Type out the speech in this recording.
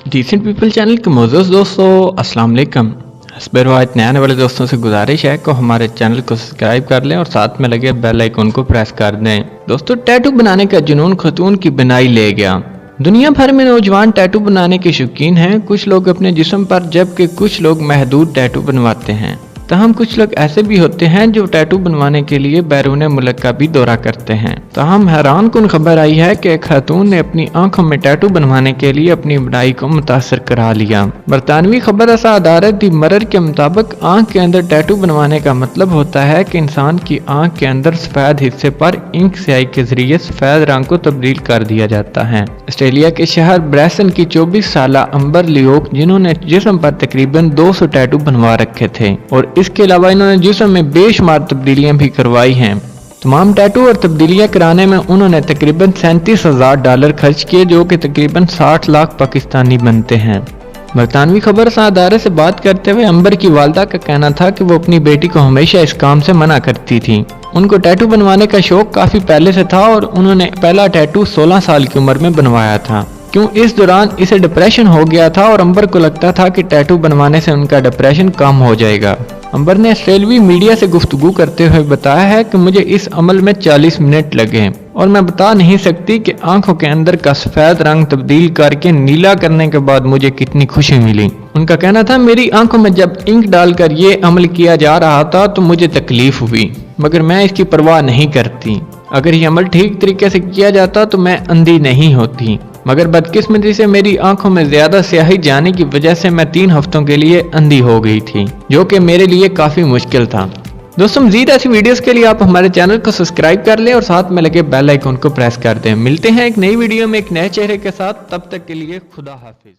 Decent people channel के मोज़ूज़ दोस्तों अस्सलाम वालेकुम। हस्ब रवायत नए आने वाले दोस्तों से गुजारिश है कि हमारे चैनल को सब्सक्राइब कर लें और साथ में लगे बेल आइकन को प्रेस कर दें। दोस्तों, टैटू बनाने का जुनून खतून की बनाई ले गया। दुनिया भर में नौजवान टैटू बनाने के शौकीन हैं, कुछ लोग अपने जिस्म पर जबकि कुछ लोग महदूद टैटू बनवाते हैं। तहम कुछ लोग ऐसे भी होते हैं जो टैटू बनवाने के लिए बैरून मुल्क का भी दौरा करते हैं। तहम हैरान कुन खबर आई है कि एक खातून ने अपनी आंखों में टैटू बनवाने के लिए अपनी बनाई को मुतासर करा लिया। बरतानवी खबर रसा अदालत दी मरर के मुताबिक आंख के अंदर टैटू बनवाने का मतलब होता है कि इंसान की आंख के अंदर सफेद हिस्से पर इंक स्याही के जरिए सफेद रंग को तब्दील कर दिया जाता है। ऑस्ट्रेलिया के शहर ब्रैसन की 24 साला अंबर लियोक, जिन्होंने जिस्म पर तकरीबन 200 टैटू बनवा रखे थे और इसके अलावा इन्होंने जिस्म में बेशुमार तब्दीलियां भी करवाई हैं। तमाम टैटू और तब्दीलियां कराने में उन्होंने तकरीबन $37,000 खर्च किए, जो कि तकरीबन 60 लाख पाकिस्तानी बनते हैं। बरतानवी खबर अदारे से बात करते हुए अंबर की वालदा का कहना था कि वो अपनी बेटी को हमेशा इस काम से मना करती थी। उनको टैटू बनवाने का शौक काफी पहले से था और उन्होंने पहला टैटू 16 साल की उम्र में बनवाया था। क्यों इस दौरान इसे डिप्रेशन हो गया था और अंबर को लगता था कि टैटू बनवाने से उनका डिप्रेशन कम हो जाएगा। अंबर ने ऑस्ट्रेलियाई मीडिया से गुफ्तगू करते हुए बताया है कि मुझे इस अमल में 40 मिनट लगे और मैं बता नहीं सकती कि आंखों के अंदर का सफेद रंग तब्दील करके नीला करने के बाद मुझे कितनी खुशी मिली। उनका कहना था, मेरी आंखों में जब इंक डालकर ये अमल किया जा रहा था तो मुझे तकलीफ हुई, मगर मैं इसकी परवाह नहीं करती। अगर ये अमल ठीक तरीके से किया जाता तो मैं अंधी नहीं होती, मगर बदकिस्मती से मेरी आंखों में ज्यादा स्याही जाने की वजह से मैं 3 हफ्तों के लिए अंधी हो गई थी, जो कि मेरे लिए काफी मुश्किल था। दोस्तों, मजीद ऐसी वीडियोस के लिए आप हमारे चैनल को सब्सक्राइब कर लें और साथ में लगे बेल आइकन को प्रेस कर दें। मिलते हैं एक नई वीडियो में एक नए चेहरे के साथ, तब तक के लिए खुदा हाफिज।